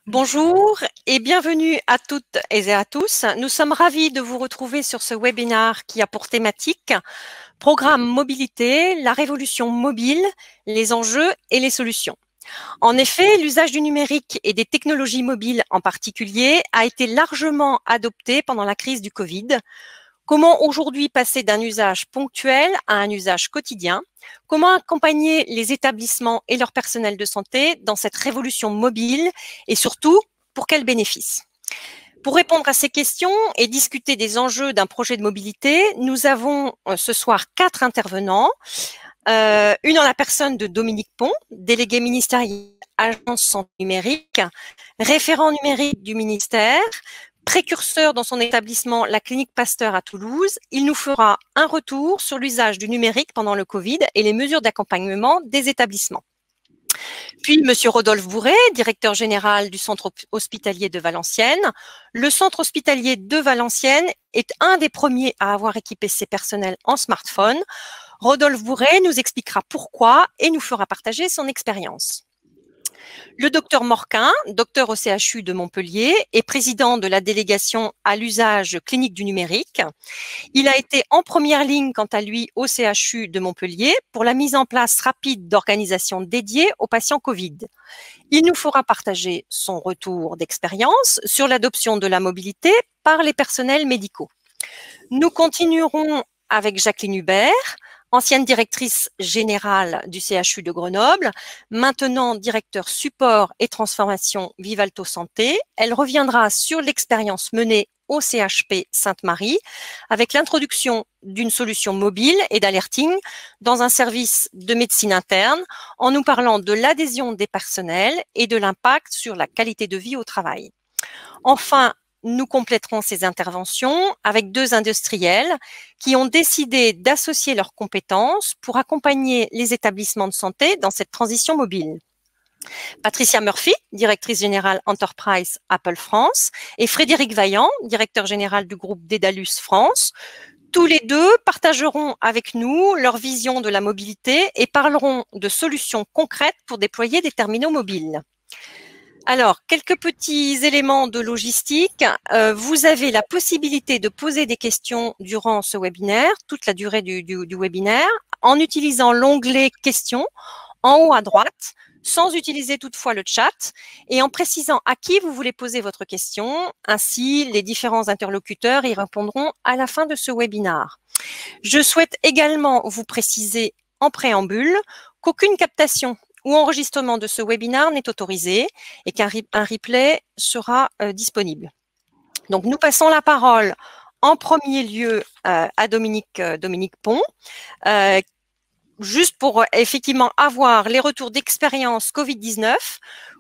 Bonjour et bienvenue à toutes et à tous. Nous sommes ravis de vous retrouver sur ce webinaire qui a pour thématique Programme mobilité, la révolution mobile, les enjeux et les solutions. En effet, l'usage du numérique et des technologies mobiles en particulier a été largement adopté pendant la crise du Covid. Comment aujourd'hui passer d'un usage ponctuel à un usage quotidien? Comment accompagner les établissements et leur personnel de santé dans cette révolution mobile et surtout, pour quels bénéfices? Pour répondre à ces questions et discuter des enjeux d'un projet de mobilité, nous avons ce soir 4 intervenants. Une en la personne de Dominique Pont, délégué ministériel Agence Santé Numérique, référent numérique du ministère, précurseur dans son établissement, la clinique Pasteur à Toulouse. Il nous fera un retour sur l'usage du numérique pendant le Covid et les mesures d'accompagnement des établissements. Puis, Monsieur Rodolphe Bourret, directeur général du centre hospitalier de Valenciennes. Le centre hospitalier de Valenciennes est un des premiers à avoir équipé ses personnels en smartphone. Rodolphe Bourret nous expliquera pourquoi et nous fera partager son expérience. Le docteur Morquin, docteur au CHU de Montpellier et président de la délégation à l'usage clinique du numérique. Il a été en première ligne, quant à lui, au CHU de Montpellier pour la mise en place rapide d'organisations dédiées aux patients Covid. Il nous fera partager son retour d'expérience sur l'adoption de la mobilité par les personnels médicaux. Nous continuerons avec Jacqueline Hubert, ancienne directrice générale du CHU de Grenoble, maintenant directeur support et transformation Vivalto Santé. Elle reviendra sur l'expérience menée au CHP Sainte-Marie avec l'introduction d'une solution mobile et d'alerting dans un service de médecine interne en nous parlant de l'adhésion des personnels et de l'impact sur la qualité de vie au travail. Enfin, nous compléterons ces interventions avec 2 industriels qui ont décidé d'associer leurs compétences pour accompagner les établissements de santé dans cette transition mobile. Patricia Murphy, directrice générale Enterprise Apple France, et Frédéric Vaillant, directeur général du groupe Dedalus France. Tous les 2 partageront avec nous leur vision de la mobilité et parleront de solutions concrètes pour déployer des terminaux mobiles. Alors, quelques petits éléments de logistique. Vous avez la possibilité de poser des questions durant ce webinaire, toute la durée du webinaire, en utilisant l'onglet « Questions » en haut à droite, sans utiliser toutefois le chat, et en précisant à qui vous voulez poser votre question. Ainsi, les différents interlocuteurs y répondront à la fin de ce webinaire. Je souhaite également vous préciser en préambule qu'aucune captation ou enregistrement de ce webinaire n'est autorisé et qu'un replay sera disponible. Donc, nous passons la parole en premier lieu à Dominique Pont, juste pour effectivement avoir les retours d'expérience Covid-19,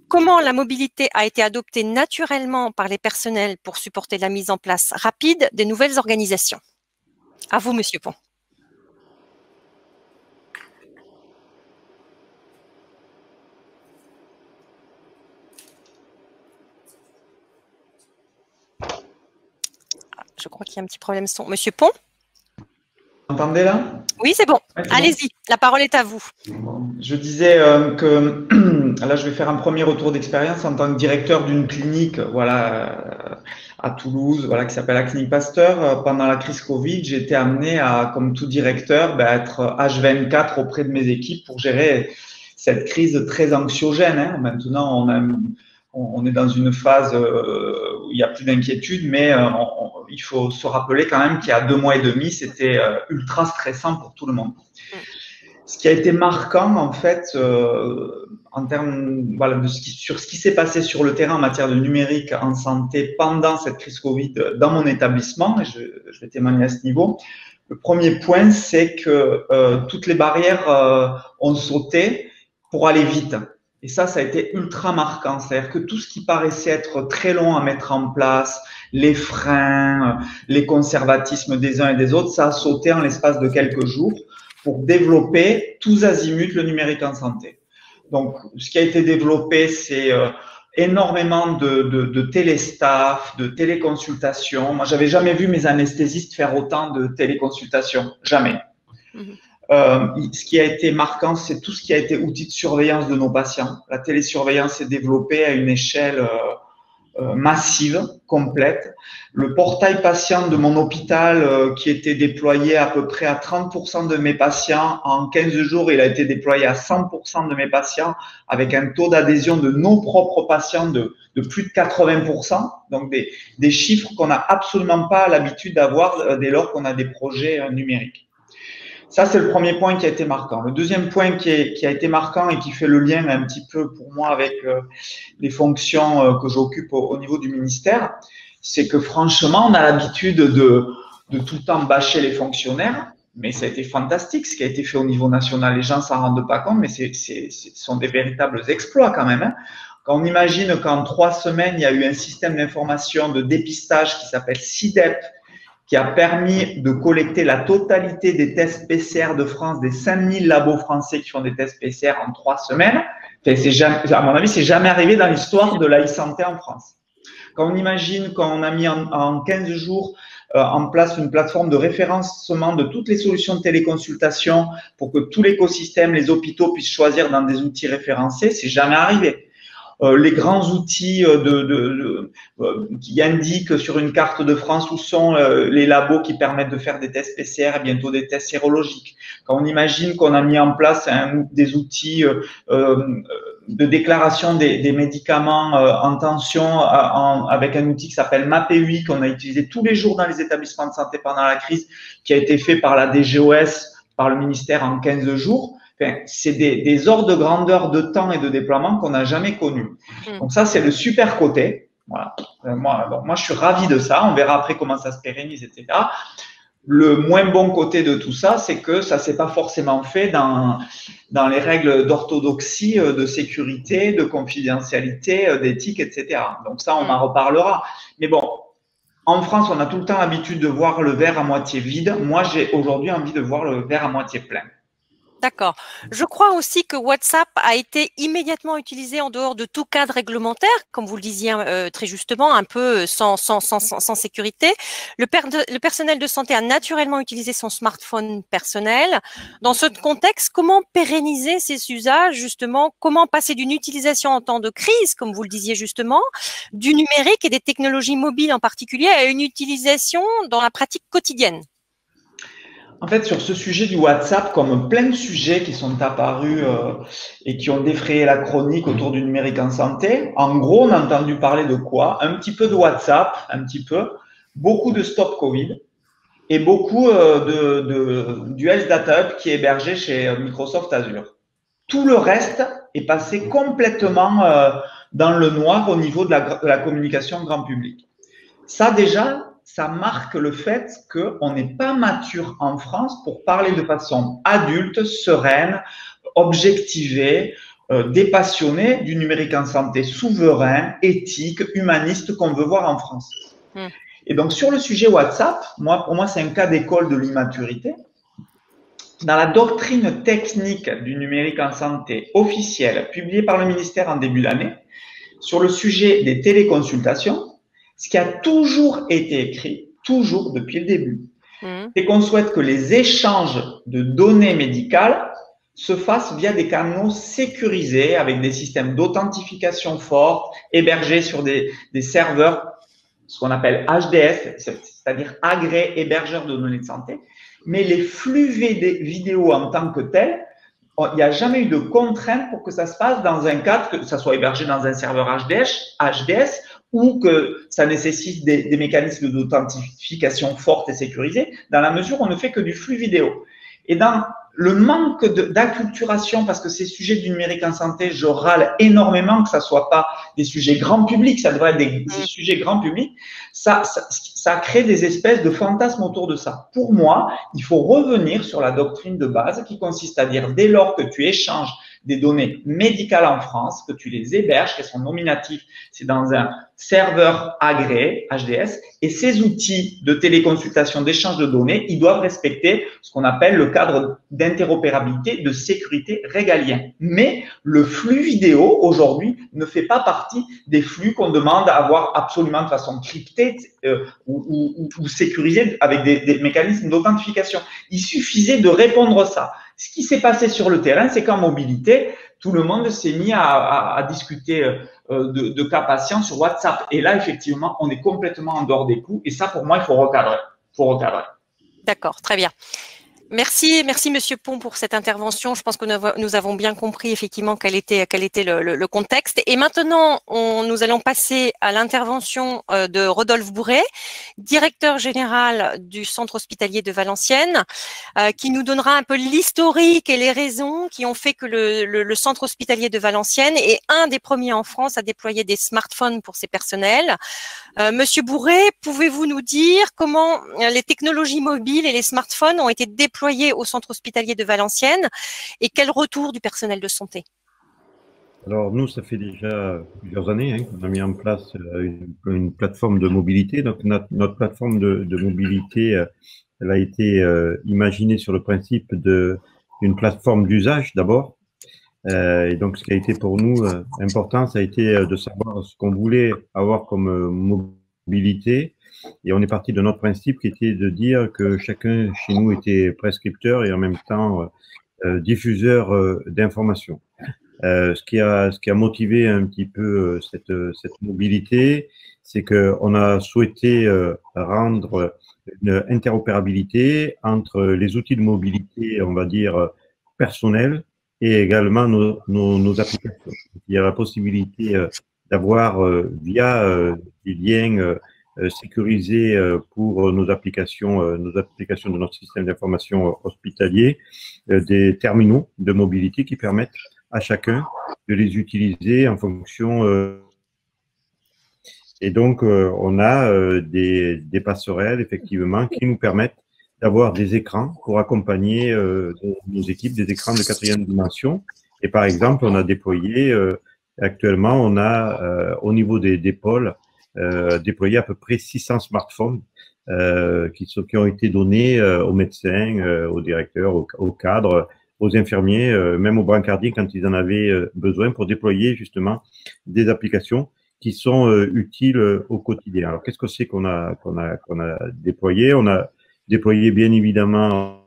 comment la mobilité a été adoptée naturellement par les personnels pour supporter la mise en place rapide des nouvelles organisations. À vous, Monsieur Pont. Je crois qu'il y a un petit problème son. Monsieur Pont? Vous m'entendez là? Oui, c'est bon. Ouais, allez-y, la parole est à vous. Je disais que là, je vais faire un premier retour d'expérience en tant que directeur d'une clinique, voilà, à Toulouse, voilà, qui s'appelle la clinique Pasteur. Pendant la crise Covid, j'ai été amené à, comme tout directeur, être H24 auprès de mes équipes pour gérer cette crise très anxiogène. Hein. Maintenant, on est dans une phase où il n'y a plus d'inquiétude, mais il faut se rappeler quand même qu'il y a 2 mois et demi, c'était ultra stressant pour tout le monde. Ce qui a été marquant, en fait, en termes, voilà, sur ce qui s'est passé sur le terrain en matière de numérique en santé pendant cette crise Covid dans mon établissement, et je vais témoigner à ce niveau. Le premier point, c'est que toutes les barrières ont sauté pour aller vite. Et ça a été ultra marquant. C'est-à-dire que tout ce qui paraissait être très long à mettre en place, les freins, les conservatismes des uns et des autres, ça a sauté en l'espace de quelques jours pour développer tous azimuts le numérique en santé. Donc, ce qui a été développé, c'est énormément de téléstaff, de téléconsultations. Moi, j'avais jamais vu mes anesthésistes faire autant de téléconsultations. Jamais. Ce qui a été marquant, c'est tout ce qui a été outil de surveillance de nos patients. La télésurveillance s'est développée à une échelle massive, complète. Le portail patient de mon hôpital qui était déployé à peu près à 30% de mes patients, en 15 jours, il a été déployé à 100% de mes patients avec un taux d'adhésion de nos propres patients de plus de 80%. Donc des chiffres qu'on n'a absolument pas l'habitude d'avoir dès lors qu'on a des projets numériques. Ça, c'est le premier point qui a été marquant. Le deuxième point qui a été marquant et qui fait le lien un petit peu pour moi avec les fonctions que j'occupe au niveau du ministère, c'est que franchement, on a l'habitude de tout le temps bâcher les fonctionnaires, mais ça a été fantastique ce qui a été fait au niveau national. Les gens s'en rendent pas compte, mais ce sont des véritables exploits quand même. Hein. Quand on imagine qu'en 3 semaines, il y a eu un système d'information de dépistage qui s'appelle SIDEP, qui a permis de collecter la totalité des tests PCR de France, des 5000 labos français qui font des tests PCR en 3 semaines. Enfin, à mon avis, c'est jamais arrivé dans l'histoire de l'e-santé en France. Quand on imagine qu'on a mis en 15 jours en place une plateforme de référencement de toutes les solutions de téléconsultation pour que tout l'écosystème, les hôpitaux puissent choisir dans des outils référencés, c'est jamais arrivé. Les grands outils qui indiquent sur une carte de France où sont les labos qui permettent de faire des tests PCR et bientôt des tests sérologiques. Quand on imagine qu'on a mis en place des outils de déclaration des médicaments en tension avec un outil qui s'appelle MAPEUI qu'on a utilisé tous les jours dans les établissements de santé pendant la crise, qui a été fait par la DGOS, par le ministère en 15 jours. Enfin, c'est des ordres de grandeur de temps et de déploiement qu'on n'a jamais connus. Donc ça, c'est le super côté. Voilà. Moi, je suis ravi de ça. On verra après comment ça se pérennise, etc. Le moins bon côté de tout ça, c'est que ça s'est pas forcément fait dans les règles d'orthodoxie, de sécurité, de confidentialité, d'éthique, etc. Donc ça, on en reparlera. Mais bon, en France, on a tout le temps l'habitude de voir le verre à moitié vide. Moi, j'ai aujourd'hui envie de voir le verre à moitié plein. D'accord. Je crois aussi que WhatsApp a été immédiatement utilisé en dehors de tout cadre réglementaire, comme vous le disiez très justement, un peu sans sécurité. Le personnel de santé a naturellement utilisé son smartphone personnel. Dans ce contexte, comment pérenniser ces usages justement? Comment passer d'une utilisation en temps de crise, comme vous le disiez justement, du numérique et des technologies mobiles en particulier, à une utilisation dans la pratique quotidienne? En fait, sur ce sujet du WhatsApp, comme plein de sujets qui sont apparus et qui ont défrayé la chronique autour du numérique en santé, en gros, on a entendu parler de quoi? Un petit peu de WhatsApp, un petit peu, beaucoup de Stop Covid et beaucoup du Health Data Hub qui est hébergé chez Microsoft Azure. Tout le reste est passé complètement dans le noir au niveau de la communication grand public. Ça, déjà, ça marque le fait qu'on n'est pas mature en France pour parler de façon adulte, sereine, objectivée, dépassionnée du numérique en santé, souverain, éthique, humaniste qu'on veut voir en France. Et donc, sur le sujet WhatsApp, pour moi, c'est un cas d'école de l'immaturité. Dans la doctrine technique du numérique en santé officielle, publiée par le ministère en début d'année, sur le sujet des téléconsultations, ce qui a toujours été écrit, toujours depuis le début, c'est qu'on souhaite que les échanges de données médicales se fassent via des canaux sécurisés avec des systèmes d'authentification forts, hébergés sur des serveurs, ce qu'on appelle HDS, c'est-à-dire agréés hébergeurs de données de santé. Mais les flux vidéo en tant que tels, il n'y a jamais eu de contrainte pour que ça se passe dans un cadre, que ça soit hébergé dans un serveur HDS ou que ça nécessite des mécanismes d'authentification fortes et sécurisés, dans la mesure où on ne fait que du flux vidéo. Et dans le manque d'acculturation, parce que ces sujets du numérique en santé, je râle énormément que ça soit pas des sujets grand public, ça devrait être des sujets grand public, ça crée des espèces de fantasmes autour de ça. Pour moi, il faut revenir sur la doctrine de base qui consiste à dire, dès lors que tu échanges des données médicales en France, que tu les héberges, qu'elles sont nominatives, c'est dans un serveur agréé, HDS, et ces outils de téléconsultation, d'échange de données, ils doivent respecter ce qu'on appelle le cadre d'interopérabilité, de sécurité régalien. Mais le flux vidéo, aujourd'hui, ne fait pas partie des flux qu'on demande à avoir absolument de façon cryptée ou sécurisée avec des mécanismes d'authentification. Il suffisait de répondre à ça. Ce qui s'est passé sur le terrain, c'est qu'en mobilité, tout le monde s'est mis à discuter de cas patients sur WhatsApp. Et là, effectivement, on est complètement en dehors des clous. Et ça, pour moi, il faut recadrer. D'accord, très bien. Merci Monsieur Pont pour cette intervention. Je pense que nous avons bien compris effectivement quel était le contexte. Et maintenant, nous allons passer à l'intervention de Rodolphe Bourret, directeur général du Centre hospitalier de Valenciennes, qui nous donnera un peu l'historique et les raisons qui ont fait que le Centre hospitalier de Valenciennes est un des premiers en France à déployer des smartphones pour ses personnels. Monsieur Bourret, pouvez-vous nous dire comment les technologies mobiles et les smartphones ont été déployés au centre hospitalier de Valenciennes et quel retour du personnel de santé? Alors nous, ça fait déjà plusieurs années qu'on a mis en place une plateforme de mobilité. Donc notre plateforme de mobilité, elle a été imaginée sur le principe d'une plateforme d'usage d'abord. Et donc ce qui a été pour nous important, ça a été de savoir ce qu'on voulait avoir comme mobilité. Et on est parti de notre principe qui était de dire que chacun chez nous était prescripteur et en même temps diffuseur d'informations. Ce qui a motivé un petit peu cette mobilité, c'est qu'on a souhaité rendre une interopérabilité entre les outils de mobilité, on va dire, personnels et également nos applications. Il y a la possibilité d'avoir via des liens sécurisés pour nos applications de notre système d'information hospitalier, des terminaux de mobilité qui permettent à chacun de les utiliser en fonction. Et donc, on a des passerelles, effectivement, qui nous permettent d'avoir des écrans pour accompagner nos équipes, des écrans de 4e dimension. Et par exemple, on a déployé, actuellement, on a au niveau des pôles, déployé à peu près 600 smartphones qui ont été donnés aux médecins, aux directeurs, aux cadres, aux infirmiers, même aux brancardiers quand ils en avaient besoin pour déployer justement des applications qui sont utiles au quotidien. Alors, qu'est-ce que c'est qu'on a déployé? On a déployé bien évidemment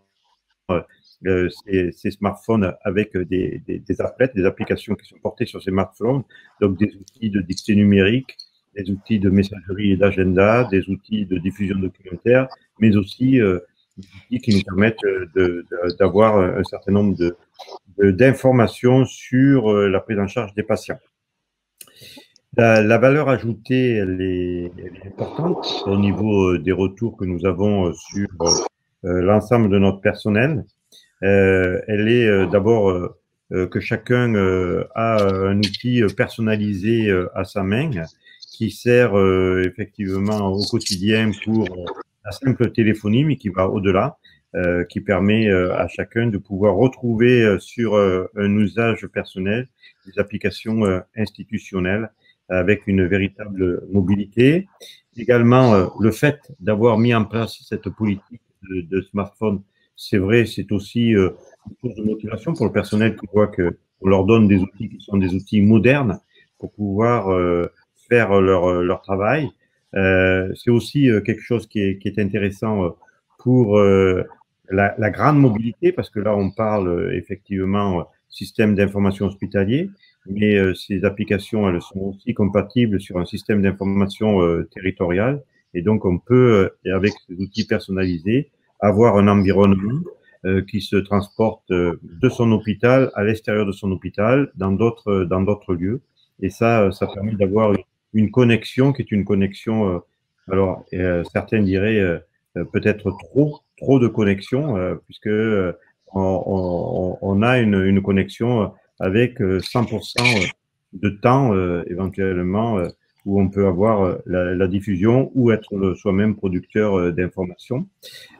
ces smartphones avec des applets, des applications qui sont portées sur ces smartphones, donc des outils de dictée numérique, des outils de messagerie et d'agenda, des outils de diffusion documentaire, mais aussi des outils qui nous permettent d'avoir un certain nombre d'informations sur la prise en charge des patients. La valeur ajoutée, elle est importante au niveau des retours que nous avons sur l'ensemble de notre personnel. Elle est d'abord que chacun a un outil personnalisé à sa main qui sert effectivement au quotidien pour la simple téléphonie, mais qui va au-delà, qui permet à chacun de pouvoir retrouver sur un usage personnel des applications institutionnelles avec une véritable mobilité. Également, le fait d'avoir mis en place cette politique de smartphone, c'est vrai, c'est aussi une source de motivation pour le personnel qui voit qu'on leur donne des outils qui sont des outils modernes pour pouvoir faire leur travail. C'est aussi quelque chose qui est intéressant pour la grande mobilité, parce que là, on parle effectivement système d'information hospitalier, mais ces applications, elles sont aussi compatibles sur un système d'information territorial. Et donc, on peut, avec ces outils personnalisés, avoir un environnement qui se transporte de son hôpital à l'extérieur de son hôpital, dans d'autres lieux. Et ça permet d'avoir une connexion qui est une connexion, alors certains diraient peut-être trop de connexion, puisque on a une connexion avec 100% de temps éventuellement où on peut avoir la diffusion ou être soi-même producteur d'informations.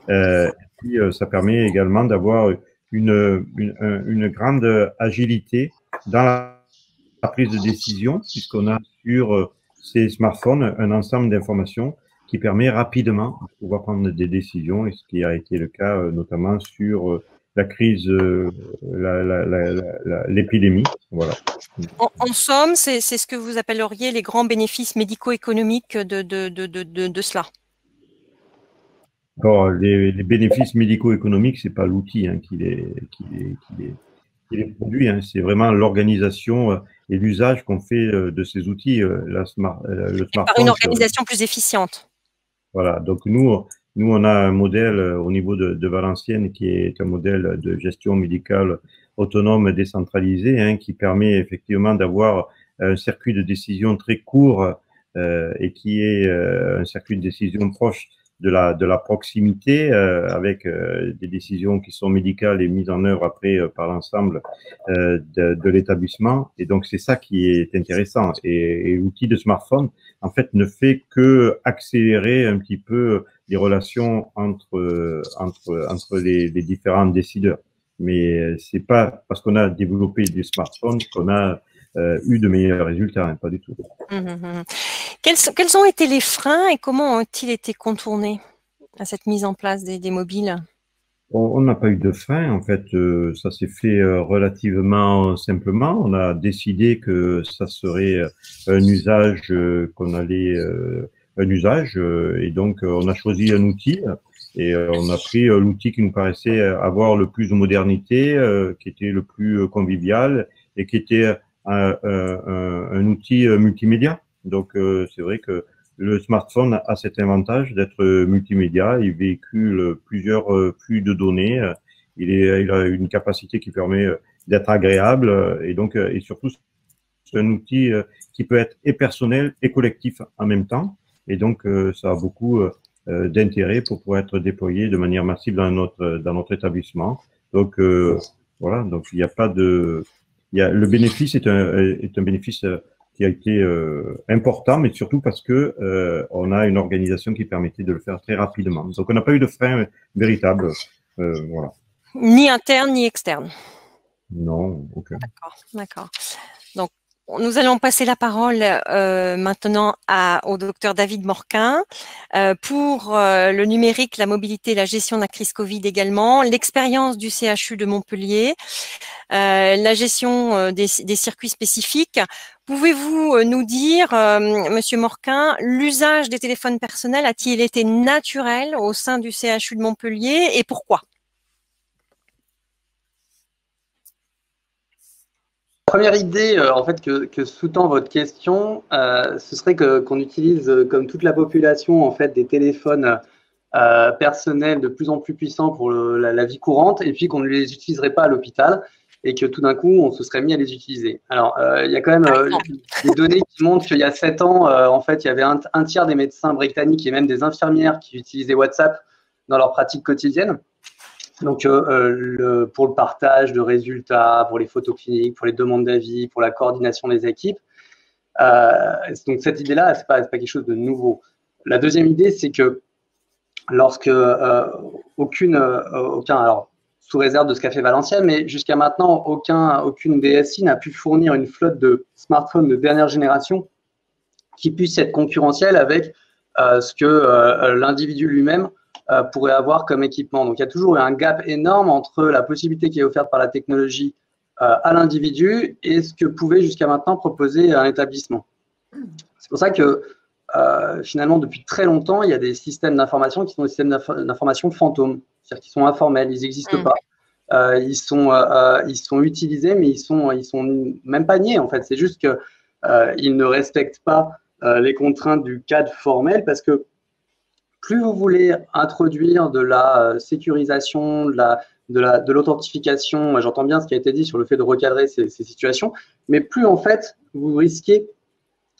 Et puis, ça permet également d'avoir une grande agilité dans la prise de décision, puisqu'on a sur ces smartphones un ensemble d'informations qui permet rapidement de pouvoir prendre des décisions, et ce qui a été le cas notamment sur la crise, l'épidémie. Voilà. En somme, c'est ce que vous appelleriez les grands bénéfices médico-économiques de cela. Alors, les bénéfices médico-économiques, c'est pas l'outil qui les produit, c'est vraiment l'organisation et l'usage qu'on fait de ces outils. Le smartphone, par une organisation plus efficiente. Voilà, donc nous on a un modèle au niveau de Valenciennes qui est un modèle de gestion médicale autonome décentralisé, qui permet effectivement d'avoir un circuit de décision très court et qui est un circuit de décision proche de la proximité, avec des décisions qui sont médicales et mises en œuvre après par l'ensemble de l'établissement. Et donc c'est ça qui est intéressant. Et l'outil de smartphone, en fait, ne fait que accélérer un petit peu les relations entre les différents décideurs. Mais c'est pas parce qu'on a développé des smartphones qu'on a eu de meilleurs résultats, pas du tout. Quels ont été les freins et comment ont-ils été contournés à cette mise en place des mobiles? On n'a pas eu de frein, en fait, ça s'est fait relativement simplement. On a décidé que ça serait un usage et donc on a choisi un outil et on a pris l'outil qui nous paraissait avoir le plus de modernité, qui était le plus convivial et qui était un outil multimédia. Donc c'est vrai que le smartphone a cet avantage d'être multimédia. Il véhicule plusieurs flux de données. Il a une capacité qui permet d'être agréable et donc et surtout c'est un outil qui peut être et personnel et collectif en même temps. Et donc ça a beaucoup d'intérêt pour pouvoir être déployé de manière massive dans notre établissement. Donc voilà. Donc il n'y a pas de le bénéfice est un bénéfice qui a été important, mais surtout parce que on a une organisation qui permettait de le faire très rapidement. Donc on n'a pas eu de frein véritable, voilà. Ni interne ni externe. Non, aucun. D'accord. Donc nous allons passer la parole maintenant au docteur David Morquin pour le numérique, la mobilité, la gestion de la crise Covid également, l'expérience du CHU de Montpellier, la gestion des circuits spécifiques. Pouvez-vous nous dire, Monsieur Morquin, l'usage des téléphones personnels a-t-il été naturel au sein du CHU de Montpellier et pourquoi? Première idée en fait que sous-tend votre question, ce serait qu'on utilise comme toute la population en fait des téléphones personnels de plus en plus puissants pour la vie courante et puis qu'on ne les utiliserait pas à l'hôpital et que tout d'un coup on se serait mis à les utiliser. Alors il y a quand même des données qui montrent qu'il y a 7 ans en fait il y avait un tiers des médecins britanniques et même des infirmières qui utilisaient WhatsApp dans leur pratique quotidienne. Donc, pour le partage de résultats, pour les photos cliniques, pour les demandes d'avis, pour la coordination des équipes. Donc, cette idée-là, c'est pas quelque chose de nouveau. La deuxième idée, c'est que lorsque alors, sous réserve de ce qu'a fait Valenciennes, mais jusqu'à maintenant, aucune DSI n'a pu fournir une flotte de smartphones de dernière génération qui puisse être concurrentielle avec ce que l'individu lui-même pourrait avoir comme équipement. Donc, il y a toujours un gap énorme entre la possibilité qui est offerte par la technologie à l'individu et ce que pouvait jusqu'à maintenant proposer un établissement. C'est pour ça que finalement, depuis très longtemps, il y a des systèmes d'information qui sont des systèmes d'information fantômes, c'est-à-dire qu'ils sont informels, ils n'existent pas. Ils sont utilisés, mais ils sont même pas niés en fait. C'est juste qu'ils ne respectent pas les contraintes du cadre formel parce que plus vous voulez introduire de la sécurisation, de l'authentification, j'entends bien ce qui a été dit sur le fait de recadrer ces situations, mais plus en fait vous risquez,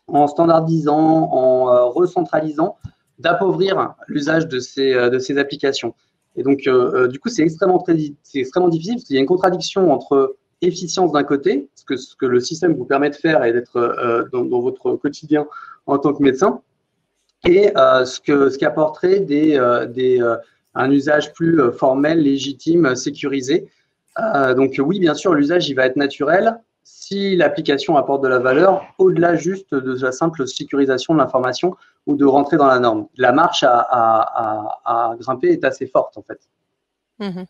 en standardisant, en recentralisant, d'appauvrir l'usage de ces applications. Et donc, du coup, c'est extrêmement difficile parce qu'il y a une contradiction entre efficience d'un côté, ce que le système vous permet de faire et d'être dans votre quotidien en tant que médecin, et ce qu'apporterait un usage plus formel, légitime, sécurisé. Donc oui, bien sûr, l'usage il va être naturel si l'application apporte de la valeur au-delà juste de la simple sécurisation de l'information ou de rentrer dans la norme. La marche à grimper est assez forte en fait. Mmh.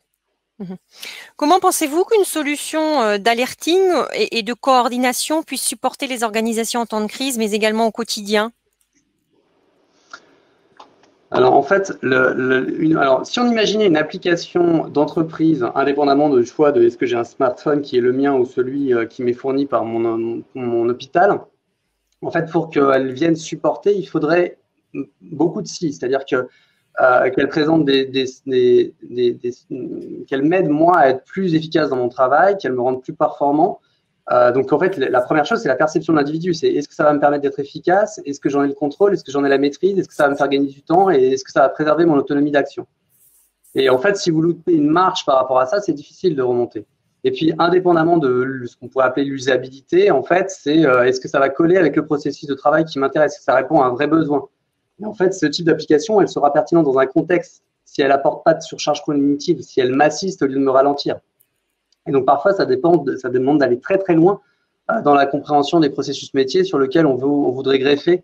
Mmh. Comment pensez-vous qu'une solution d'alerting et de coordination puisse supporter les organisations en temps de crise, mais également au quotidien? Alors en fait, si on imaginait une application d'entreprise, indépendamment du choix de est-ce que j'ai un smartphone qui est le mien ou celui qui m'est fourni par mon hôpital, en fait, pour qu'elle vienne supporter, il faudrait beaucoup de si, c'est-à-dire qu'elle présente qu'elle m'aide moi à être plus efficace dans mon travail, qu'elle me rende plus performant. Donc en fait, la première chose, c'est la perception de l'individu. C'est est-ce que ça va me permettre d'être efficace? Est-ce que j'en ai le contrôle? Est-ce que j'en ai la maîtrise? Est-ce que ça va me faire gagner du temps? Et est-ce que ça va préserver mon autonomie d'action? Et en fait, si vous loupez une marche par rapport à ça, c'est difficile de remonter. Et puis, indépendamment de ce qu'on pourrait appeler l'usabilité, en fait, c'est est-ce que ça va coller avec le processus de travail qui m'intéresse? Est-ce que ça répond à un vrai besoin? Et en fait, ce type d'application, elle sera pertinente dans un contexte si elle apporte pas de surcharge cognitive, si elle m'assiste au lieu de me ralentir. Et donc, parfois, ça demande d'aller très, très loin dans la compréhension des processus métiers sur lesquels on voudrait greffer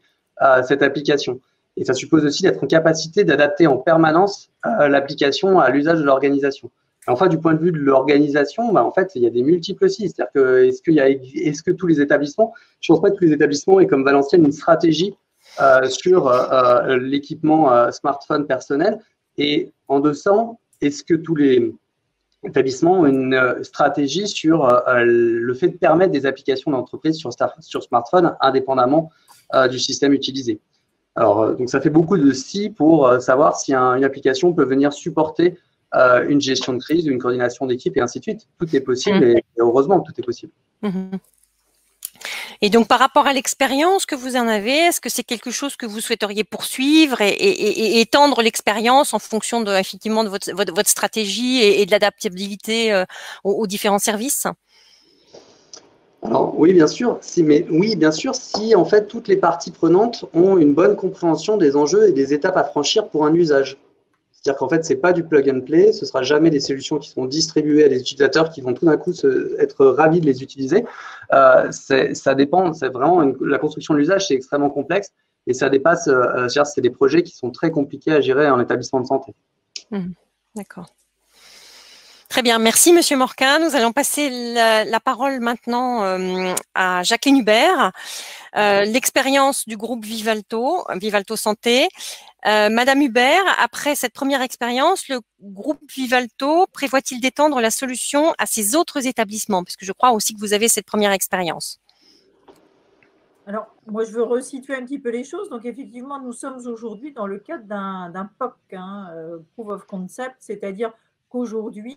cette application. Et ça suppose aussi d'être en capacité d'adapter en permanence l'application à l'usage de l'organisation. Enfin, du point de vue de l'organisation, bah, en fait, il y a des multiples aussi. C'est-à-dire que est-ce que tous les établissements, je ne pense pas que tous les établissements aient comme Valenciennes une stratégie sur l'équipement smartphone personnel. Et en dessous, est-ce que tous les établissements ont une stratégie sur le fait de permettre des applications d'entreprise sur smartphone indépendamment du système utilisé? Alors, donc ça fait beaucoup de si pour savoir si une application peut venir supporter une gestion de crise, une coordination d'équipe et ainsi de suite. Tout est possible et heureusement que tout est possible. Et donc, par rapport à l'expérience que vous en avez, est-ce que c'est quelque chose que vous souhaiteriez poursuivre et étendre l'expérience en fonction de, effectivement, de votre stratégie et de l'adaptabilité aux différents services? Alors oui, bien sûr. Oui, bien sûr, si en fait toutes les parties prenantes ont une bonne compréhension des enjeux et des étapes à franchir pour un usage. C'est-à-dire qu'en fait, c'est pas du plug and play, ce sera jamais des solutions qui seront distribuées à des utilisateurs qui vont tout d'un coup être ravis de les utiliser. Ça dépend, c'est vraiment la construction de l'usage, c'est extrêmement complexe et ça dépasse. C'est des projets qui sont très compliqués à gérer en établissement de santé. D'accord. Très bien, merci Monsieur Morquin. Nous allons passer la parole maintenant à Jacqueline Hubert, l'expérience du groupe Vivalto Santé. Madame Hubert, après cette première expérience, le groupe Vivalto prévoit-il d'étendre la solution à ses autres établissements? Puisque je crois aussi que vous avez cette première expérience. Alors, moi, je veux resituer un petit peu les choses. Donc, effectivement, nous sommes aujourd'hui dans le cadre d'un POC, Proof of Concept, c'est-à-dire qu'aujourd'hui,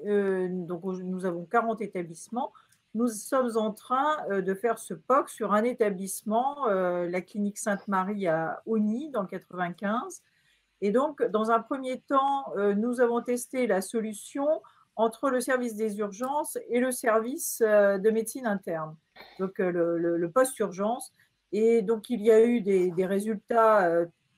nous avons 40 établissements. Nous sommes en train de faire ce POC sur un établissement, la clinique Sainte-Marie à Osny, dans le 95. Et donc, dans un premier temps, nous avons testé la solution entre le service des urgences et le service de médecine interne, donc le post-urgence. Et donc, il y a eu des résultats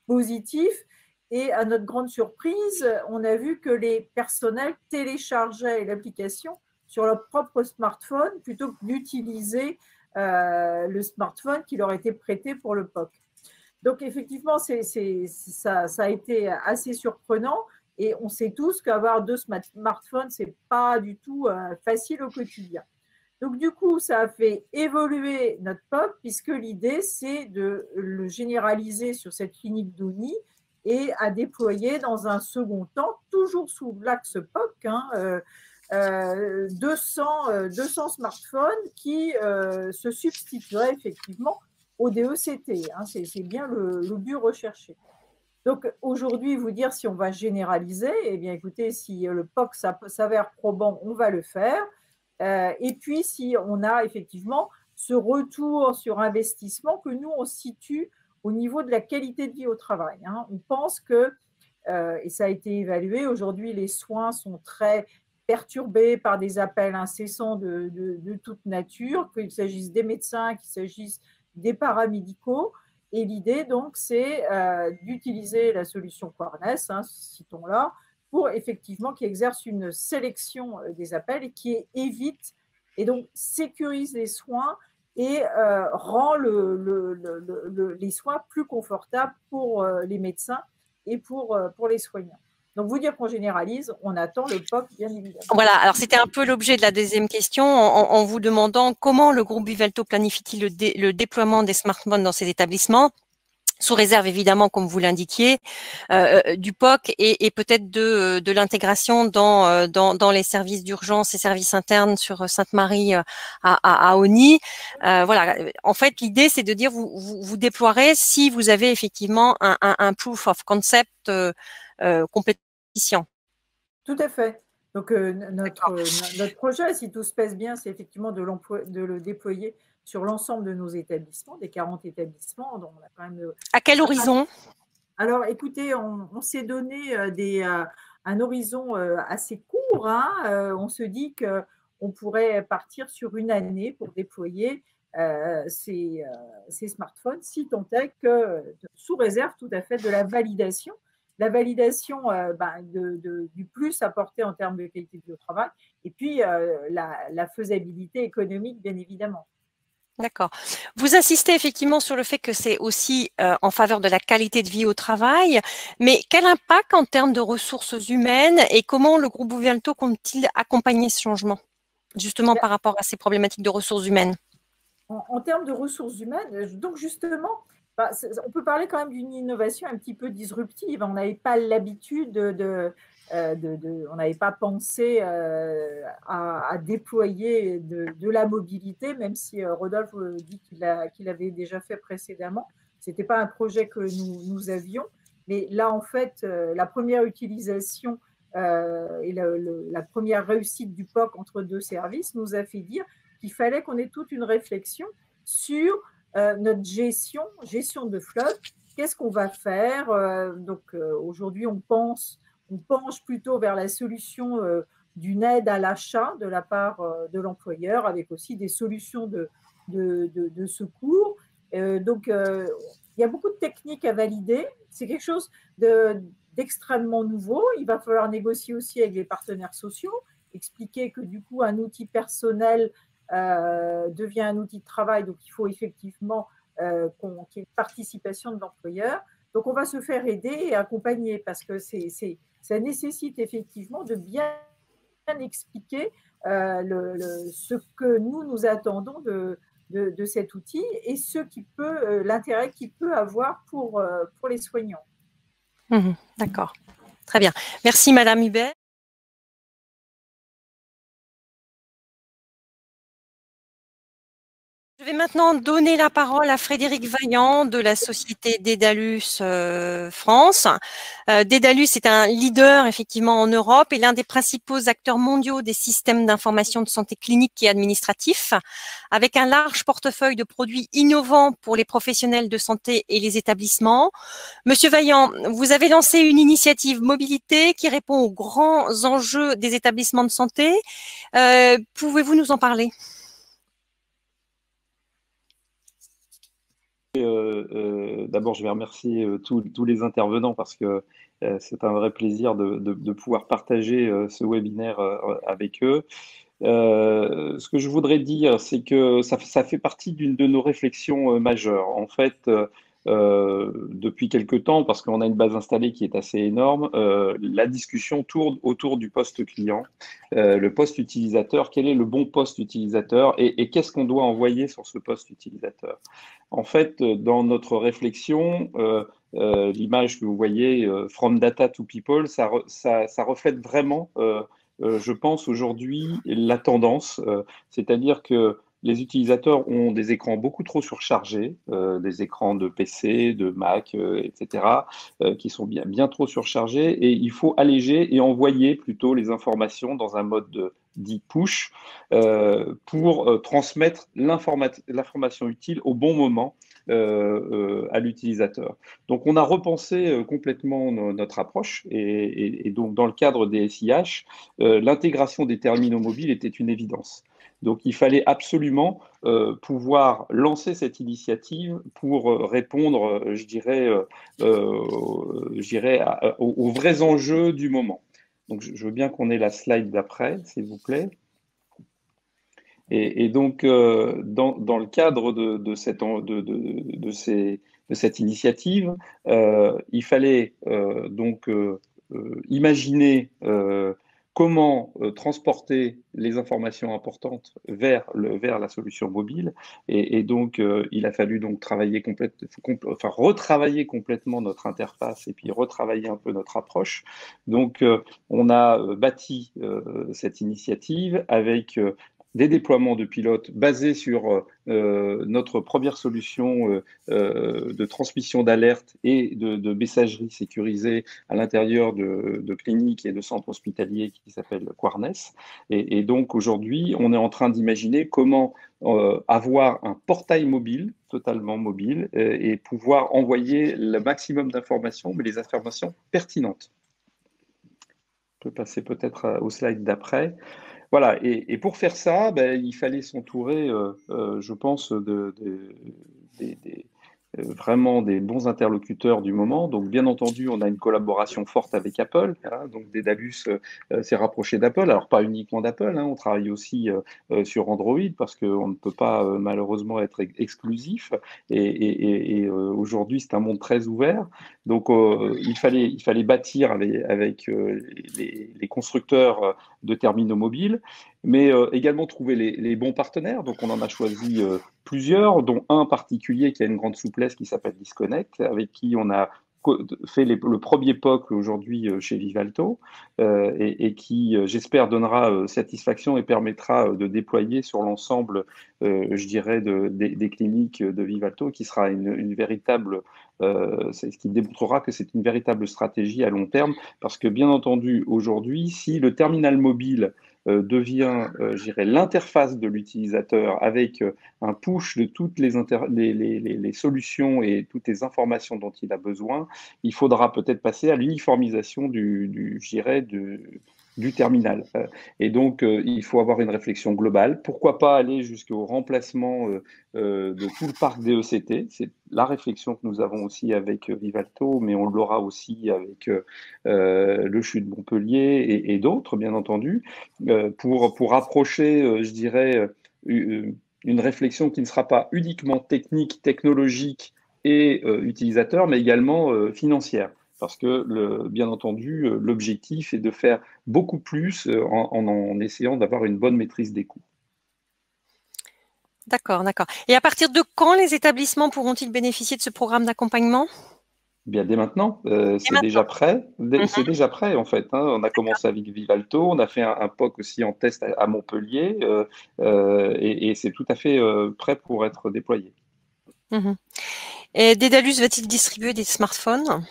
positifs. Et à notre grande surprise, on a vu que les personnels téléchargeaient l'application sur leur propre smartphone plutôt que d'utiliser le smartphone qui leur était prêté pour le POC. Donc, effectivement, ça a été assez surprenant. Et on sait tous qu'avoir 2 smartphones, ce n'est pas du tout facile au quotidien. Donc, du coup, ça a fait évoluer notre POC, puisque l'idée, c'est de le généraliser sur cette clinique d'Osny et à déployer dans un second temps, toujours sous l'axe POC, 200 smartphones qui se substitueraient effectivement au DECT. C'est bien le but recherché. Donc aujourd'hui, vous dire si on va généraliser, eh bien écoutez, si le POC s'avère probant, on va le faire. Et puis si on a effectivement ce retour sur investissement que nous, on situe au niveau de la qualité de vie au travail. On pense que, et ça a été évalué, aujourd'hui les soins sont très perturbés par des appels incessants de toute nature, qu'il s'agisse des médecins, qu'il s'agisse des paramédicaux. Et l'idée, donc, c'est d'utiliser la solution Quarness, citons-la, pour effectivement qui exerce une sélection des appels et qui évite et donc sécurise les soins et rend les soins plus confortables pour les médecins et pour les soignants. Donc, vous dire qu'on généralise, on attend le POC, bien évidemment. Voilà, alors c'était un peu l'objet de la deuxième question, en vous demandant comment le groupe Vivalto planifie-t-il le déploiement des smartphones dans ses établissements, sous réserve évidemment, comme vous l'indiquiez, du POC et peut-être de l'intégration dans les services d'urgence et services internes sur Sainte-Marie à Osny. Voilà, en fait, l'idée, c'est de dire vous déploierez si vous avez effectivement un proof of concept compétition. Tout à fait. Donc, notre projet, si tout se passe bien, c'est effectivement de le déployer sur l'ensemble de nos établissements, des 40 établissements. Donc on a quand même, à quel horizon? Alors, écoutez, on s'est donné un horizon assez court. Hein. On se dit qu'on pourrait partir sur une année pour déployer ces smartphones, si tant est que, sous réserve tout à fait de la validation du plus apporté en termes de qualité de vie au travail, et puis la faisabilité économique, bien évidemment. D'accord. Vous insistez effectivement sur le fait que c'est aussi en faveur de la qualité de vie au travail, mais quel impact en termes de ressources humaines et comment le groupe Vivalto compte-t-il accompagner ce changement, justement par rapport à ces problématiques de ressources humaines? En termes de ressources humaines, donc justement, on peut parler quand même d'une innovation un petit peu disruptive. On n'avait pas l'habitude on n'avait pas pensé à déployer de la mobilité, même si Rodolphe dit qu'il avait déjà fait précédemment. Ce n'était pas un projet que nous avions. Mais là, en fait, la première utilisation et la première réussite du POC entre deux services nous a fait dire qu'il fallait qu'on ait toute une réflexion sur notre gestion de flotte. Qu'est-ce qu'on va faire? Aujourd'hui, on penche plutôt vers la solution d'une aide à l'achat de la part de l'employeur, avec aussi des solutions de secours. Il y a beaucoup de techniques à valider. C'est quelque chose d'extrêmement nouveau. Il va falloir négocier aussi avec les partenaires sociaux, expliquer que du coup, un outil personnel devient un outil de travail. Donc, il faut effectivement qu'il y ait une participation de l'employeur. Donc, on va se faire aider et accompagner parce que ça nécessite effectivement de bien expliquer ce que nous attendons de cet outil et l'intérêt qu'il peut avoir pour les soignants. D'accord. Très bien. Merci, Madame Hubert. Je vais maintenant donner la parole à Frédéric Vaillant de la société Dedalus France. Dedalus est un leader effectivement en Europe et l'un des principaux acteurs mondiaux des systèmes d'information de santé clinique et administratifs, avec un large portefeuille de produits innovants pour les professionnels de santé et les établissements. Monsieur Vaillant, vous avez lancé une initiative mobilité qui répond aux grands enjeux des établissements de santé. Pouvez-vous nous en parler ? D'abord, je vais remercier tous les intervenants parce que c'est un vrai plaisir de pouvoir partager ce webinaire avec eux. Ce que je voudrais dire, c'est que ça fait partie d'une de nos réflexions majeures. En fait, depuis quelque temps, parce qu'on a une base installée qui est assez énorme, la discussion tourne autour du poste client, le poste utilisateur. Quel est le bon poste utilisateur et qu'est-ce qu'on doit envoyer sur ce poste utilisateur? En fait, dans notre réflexion, l'image que vous voyez, From Data to People, ça reflète vraiment, je pense, aujourd'hui la tendance, c'est-à-dire que les utilisateurs ont des écrans beaucoup trop surchargés, des écrans de PC, de Mac, etc., qui sont bien trop surchargés et il faut alléger et envoyer plutôt les informations dans un mode dit push pour transmettre l'information utile au bon moment à l'utilisateur. Donc, on a repensé complètement notre approche et donc, dans le cadre des SIH, l'intégration des terminaux mobiles était une évidence. Donc, il fallait absolument pouvoir lancer cette initiative pour répondre, je dirais, aux vrais enjeux du moment. Donc, je veux bien qu'on ait la slide d'après, s'il vous plaît. Et donc, dans le cadre de cette initiative, il fallait donc imaginer comment transporter les informations importantes vers la solution mobile. Et donc, il a fallu donc retravailler complètement notre interface et puis retravailler un peu notre approche. Donc, on a bâti cette initiative avec des déploiements de pilotes basés sur notre première solution de transmission d'alerte et de messagerie sécurisée à l'intérieur de cliniques et de centres hospitaliers qui s'appelle Quarness. Et donc aujourd'hui, on est en train d'imaginer comment avoir un portail mobile, totalement mobile, et pouvoir envoyer le maximum d'informations, mais les informations pertinentes. On peut passer peut-être au slide d'après. Voilà, et pour faire ça, il fallait s'entourer, je pense, vraiment des bons interlocuteurs du moment. Donc, bien entendu, on a une collaboration forte avec Apple. Hein, donc, Dedalus s'est rapproché d'Apple. Alors, pas uniquement d'Apple, hein, on travaille aussi sur Android parce qu'on ne peut pas malheureusement être exclusif. Et aujourd'hui, c'est un monde très ouvert. Donc, il fallait bâtir avec les constructeurs de terminaux mobiles, mais également trouver les bons partenaires. Donc, on en a choisi plusieurs, dont un particulier qui a une grande souplesse qui s'appelle Disconnect, avec qui on a fait le premier POC aujourd'hui chez Vivalto et qui, j'espère, donnera satisfaction et permettra de déployer sur l'ensemble, je dirais, des cliniques de Vivalto, qui sera une véritable, ce qui démontrera que c'est une véritable stratégie à long terme, parce que bien entendu, aujourd'hui, si le terminal mobile devient, je dirais, l'interface de l'utilisateur avec un push de toutes les solutions et toutes les informations dont il a besoin, il faudra peut-être passer à l'uniformisation je dirais, du terminal. Et donc, il faut avoir une réflexion globale. Pourquoi pas aller jusqu'au remplacement de tout le parc DECT? C'est la réflexion que nous avons aussi avec Vivalto, mais on l'aura aussi avec le CHU de Montpellier et d'autres, bien entendu, pour approcher, je dirais, une réflexion qui ne sera pas uniquement technique, technologique et utilisateur, mais également financière. Parce que, bien entendu, l'objectif est de faire beaucoup plus en essayant d'avoir une bonne maîtrise des coûts. D'accord, d'accord. Et à partir de quand les établissements pourront-ils bénéficier de ce programme d'accompagnement? Bien, dès maintenant, c'est déjà prêt. C'est déjà prêt, en fait. Hein. On a commencé avec Vivalto, on a fait un POC aussi en test à Montpellier, et c'est tout à fait prêt pour être déployé. Et Dedalus va-t-il distribuer des smartphones?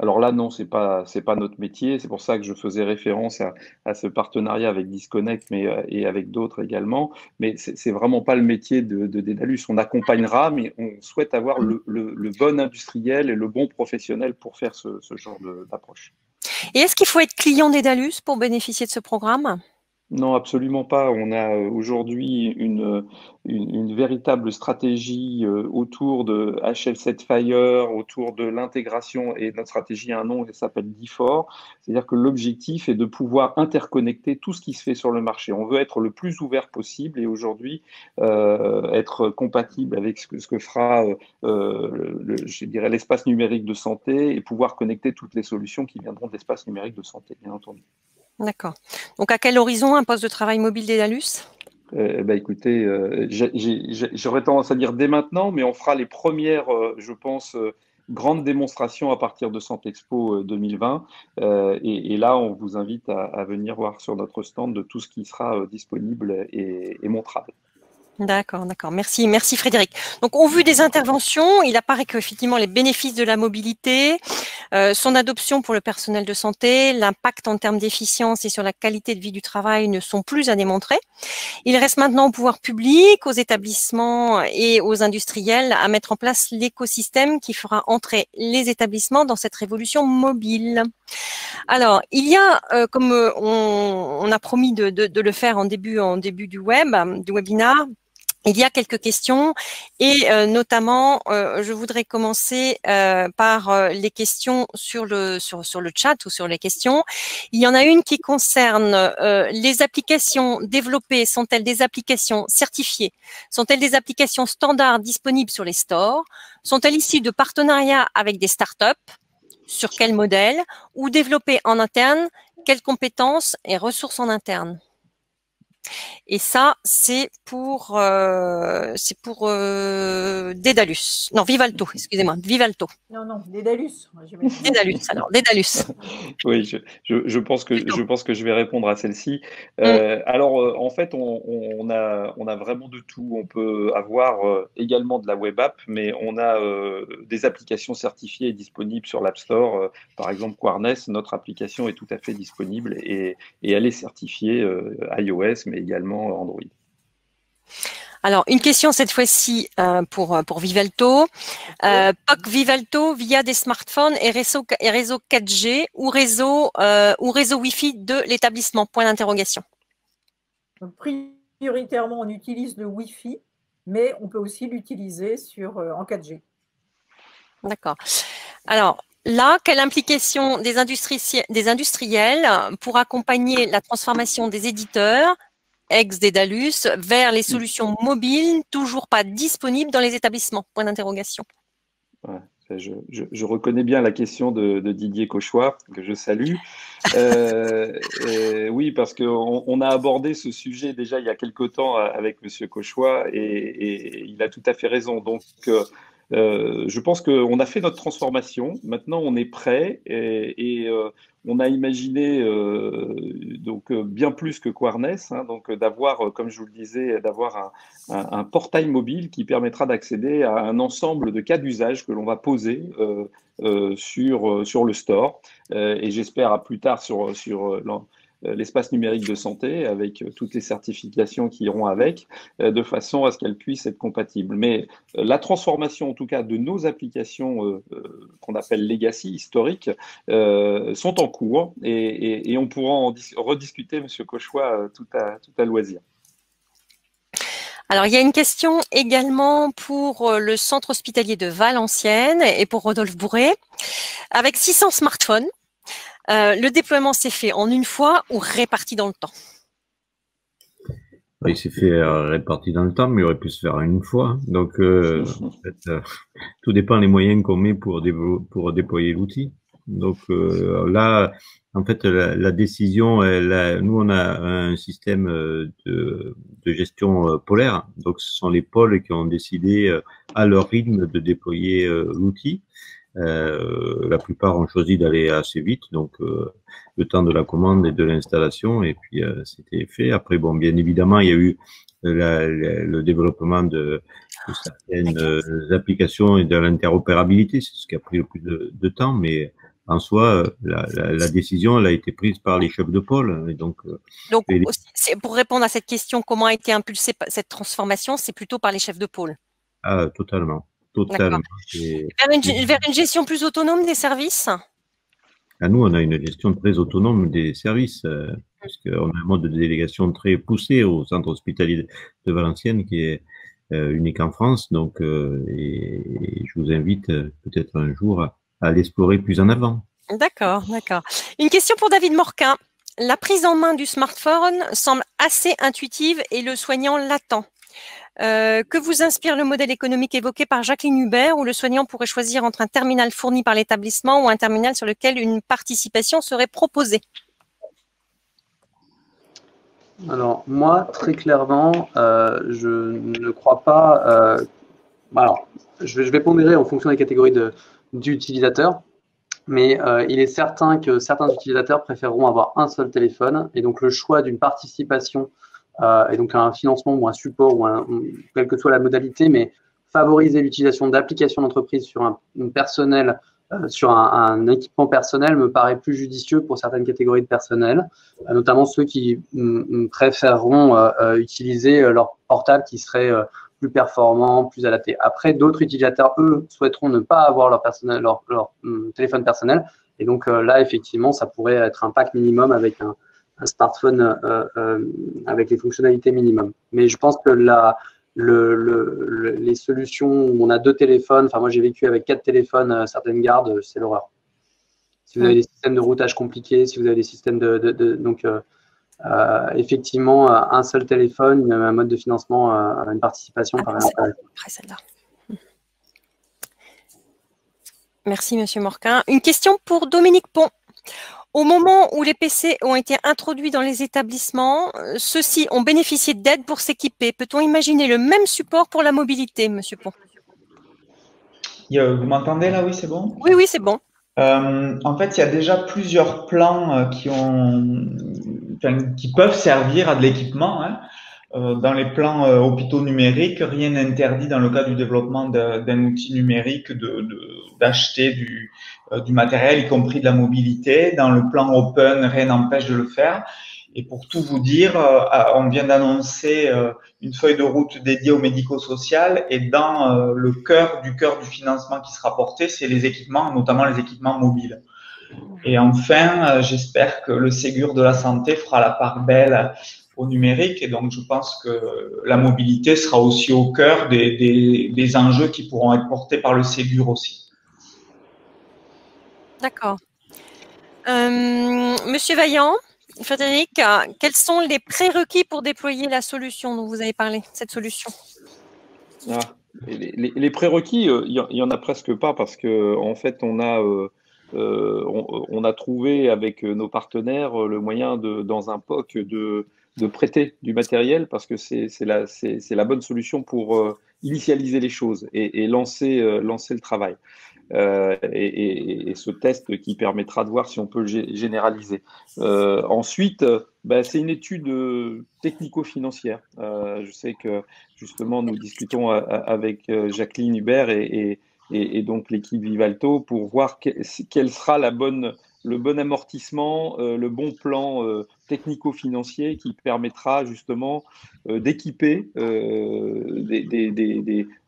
Alors là, non, c'est pas notre métier. C'est pour ça que je faisais référence à ce partenariat avec Disconnect, et avec d'autres également. Mais c'est vraiment pas le métier de Dedalus. On accompagnera, mais on souhaite avoir le bon industriel et le bon professionnel pour faire ce genre d'approche. Et est-ce qu'il faut être client Dedalus pour bénéficier de ce programme? Non, absolument pas. On a aujourd'hui une véritable stratégie autour de HL7 Fire, autour de l'intégration, et notre stratégie a un nom qui s'appelle D4. C'est-à-dire que l'objectif est de pouvoir interconnecter tout ce qui se fait sur le marché. On veut être le plus ouvert possible et aujourd'hui être compatible avec ce que fera, je dirais, l'espace numérique de santé et pouvoir connecter toutes les solutions qui viendront de l'espace numérique de santé, bien entendu. D'accord. Donc, à quel horizon un poste de travail mobile Dedalus? Écoutez, j'aurais tendance à dire dès maintenant, mais on fera les premières, je pense, grandes démonstrations à partir de Santexpo 2020. Et là, on vous invite à venir voir sur notre stand de tout ce qui sera disponible et montrable. D'accord, d'accord. Merci, merci Frédéric. Donc, au vu des interventions, il apparaît qu'effectivement, les bénéfices de la mobilité, son adoption pour le personnel de santé, l'impact en termes d'efficience et sur la qualité de vie du travail ne sont plus à démontrer. Il reste maintenant au pouvoir public, aux établissements et aux industriels à mettre en place l'écosystème qui fera entrer les établissements dans cette révolution mobile. Alors, il y a, comme on a promis de le faire en début du webinaire, Il y a quelques questions et notamment, je voudrais commencer par les questions sur le chat ou sur les questions. Il y en a une qui concerne les applications développées. Sont-elles des applications certifiées? Sont-elles des applications standards disponibles sur les stores? Sont-elles issues de partenariats avec des startups? Sur quel modèle? Ou développées en interne? Quelles compétences et ressources en interne? Et ça, c'est pour Dédalus. Non, Vivalto, excusez-moi, Vivalto. Non, Dédalus. Dédalus, alors, Dédalus. Oui, je pense que je vais répondre à celle-ci. Alors, en fait, on a vraiment de tout. On peut avoir également de la web app, mais on a des applications certifiées et disponibles sur l'App Store. Par exemple, Quarness, notre application est tout à fait disponible et elle est certifiée iOS, mais également Android. Alors, une question cette fois-ci pour Vivalto. POC Vivalto via des smartphones et réseau 4G ou réseau Wi-Fi de l'établissement? Point d'interrogation. Prioritairement, on utilise le Wi-Fi, mais on peut aussi l'utiliser en 4G. D'accord. Alors, là, quelle implication des industriels pour accompagner la transformation des éditeurs ex-Dédalus vers les solutions mobiles toujours pas disponibles dans les établissements? Point d'interrogation. Ouais, je reconnais bien la question de Didier Cauchois, que je salue. Oui, parce qu'on a abordé ce sujet déjà il y a quelque temps avec M. Cauchois et il a tout à fait raison. Donc, je pense qu'on a fait notre transformation. Maintenant, on est prêt et on a imaginé donc bien plus que Quarness, hein, donc d'avoir, comme je vous le disais, d'avoir un portail mobile qui permettra d'accéder à un ensemble de cas d'usage que l'on va poser sur le store. Et j'espère à plus tard sur l'espace numérique de santé, avec toutes les certifications qui iront avec, de façon à ce qu'elles puissent être compatibles. Mais la transformation, en tout cas, de nos applications qu'on appelle legacy, historiques, sont en cours et on pourra en rediscuter, M. Cauchois, tout à loisir. Alors, il y a une question également pour le centre hospitalier de Valenciennes et pour Rodolphe Bourret. Avec 600 smartphones, le déploiement s'est fait en une fois ou réparti dans le temps? Il s'est fait réparti dans le temps, mais il aurait pu se faire en une fois. Donc, en fait, tout dépend des moyens qu'on met pour déployer l'outil. Donc là, en fait, la décision, nous, on a un système de gestion polaire. Donc, ce sont les pôles qui ont décidé à leur rythme de déployer l'outil. La plupart ont choisi d'aller assez vite, donc le temps de la commande et de l'installation, et puis c'était fait. Après, bon, bien évidemment, il y a eu le développement de certaines applications et de l'interopérabilité, c'est ce qui a pris le plus de temps, mais en soi, la décision elle a été prise par les chefs de pôle. Et donc pour répondre à cette question, comment a été impulsée cette transformation? C'est plutôt par les chefs de pôle. Ah, totalement. Vers une gestion plus autonome des services? Nous, on a une gestion très autonome des services, puisqu'on a un mode de délégation très poussé au centre hospitalier de Valenciennes qui est unique en France. Donc, et je vous invite peut-être un jour à l'explorer plus en avant. D'accord. Une question pour David Morquin. La prise en main du smartphone semble assez intuitive et le soignant l'attend. Que vous inspire le modèle économique évoqué par Jacqueline Hubert où le soignant pourrait choisir entre un terminal fourni par l'établissement ou un terminal sur lequel une participation serait proposée? Alors, moi, très clairement, je ne crois pas… alors, je vais pondérer en fonction des catégories d'utilisateurs, mais il est certain que certains utilisateurs préféreront avoir un seul téléphone et donc le choix d'une participation et donc un financement ou un support ou quelle que soit la modalité, mais favoriser l'utilisation d'applications d'entreprise sur un personnel, sur un équipement personnel me paraît plus judicieux pour certaines catégories de personnel, notamment ceux qui préféreront utiliser leur portable qui serait plus performant, plus adapté. Après, d'autres utilisateurs, eux, souhaiteront ne pas avoir leur téléphone personnel. Et donc là, effectivement, ça pourrait être un pack minimum avec un smartphone avec les fonctionnalités minimum. Mais je pense que les solutions où on a 2 téléphones. Enfin, moi, j'ai vécu avec 4 téléphones à certaines gares, c'est l'horreur. Si vous avez des systèmes de routage compliqués, si vous avez des systèmes donc, effectivement, un seul téléphone, un mode de financement, une participation. Après celle-là. Merci, Monsieur Morquin. Une question pour Dominique Pont. Au moment où les PC ont été introduits dans les établissements, ceux-ci ont bénéficié d'aide pour s'équiper. Peut-on imaginer le même support pour la mobilité, Monsieur Pont? Vous m'entendez là? Oui, c'est bon? Oui, oui, c'est bon. En fait, il y a déjà plusieurs plans qui peuvent servir à de l'équipement. Hein. Dans les plans hôpitaux numériques, rien n'interdit dans le cas du développement d'un outil numérique d'acheter du matériel, y compris de la mobilité. Dans le plan open, rien n'empêche de le faire. Et pour tout vous dire, on vient d'annoncer une feuille de route dédiée au médico-social et dans le cœur du financement qui sera porté, c'est les équipements, notamment les équipements mobiles. Et enfin, j'espère que le Ségur de la santé fera la part belle au numérique et donc je pense que la mobilité sera aussi au cœur des enjeux qui pourront être portés par le Ségur aussi. D'accord. Monsieur Vaillant, Frédéric, quels sont les prérequis pour déployer la solution dont vous avez parlé, cette solution? Les prérequis, il y en a presque pas parce que en fait, on a trouvé avec nos partenaires le moyen dans un POC de prêter du matériel parce que c'est la bonne solution pour initialiser les choses et lancer le travail. Et ce test qui permettra de voir si on peut le généraliser. Ensuite, c'est une étude technico-financière. Je sais que justement, nous discutons avec Jacqueline Hubert et donc l'équipe Vivalto pour voir quel sera le bon amortissement, le bon plan technico-financier qui permettra justement d'équiper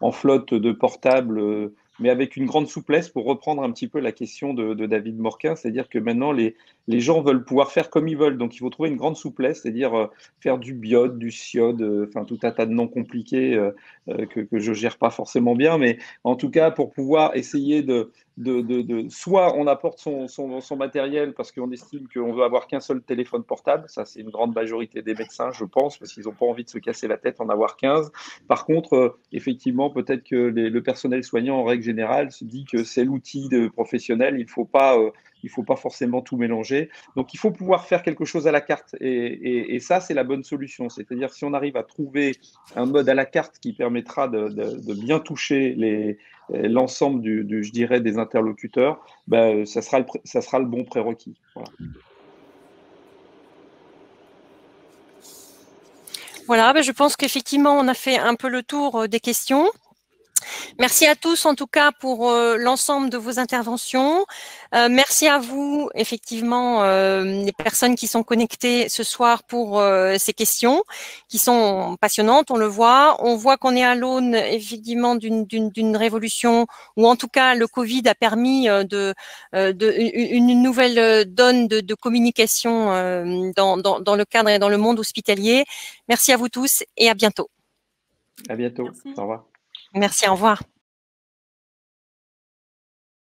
en flotte de portables mais avec une grande souplesse pour reprendre un petit peu la question de David Morquin, c'est-à-dire que maintenant les gens veulent pouvoir faire comme ils veulent, donc il faut trouver une grande souplesse, c'est-à-dire faire du biode, du SIOD, enfin tout un tas de noms compliqués que je gère pas forcément bien, mais en tout cas pour pouvoir essayer soit on apporte son matériel parce qu'on estime qu'on veut avoir qu'un seul téléphone portable, ça c'est une grande majorité des médecins je pense, parce qu'ils n'ont pas envie de se casser la tête en avoir 15. Par contre, effectivement, peut-être que le personnel soignant en règle générale se dit que c'est l'outil professionnel, il faut pas forcément tout mélanger. Donc il faut pouvoir faire quelque chose à la carte et ça c'est la bonne solution, c'est-à-dire si on arrive à trouver un mode à la carte qui permettra de bien toucher l'ensemble je dirais des interlocuteurs, ça sera le bon prérequis. Voilà, je pense qu'effectivement, on a fait un peu le tour des questions. Merci à tous, en tout cas, pour l'ensemble de vos interventions. Merci à vous, effectivement, les personnes qui sont connectées ce soir pour ces questions, qui sont passionnantes, on le voit. On voit qu'on est à l'aune, effectivement, d'une révolution, où en tout cas, le Covid a permis une nouvelle donne de communication dans le cadre et dans le monde hospitalier. Merci à vous tous et à bientôt. À bientôt. Merci. Au revoir. Merci, au revoir.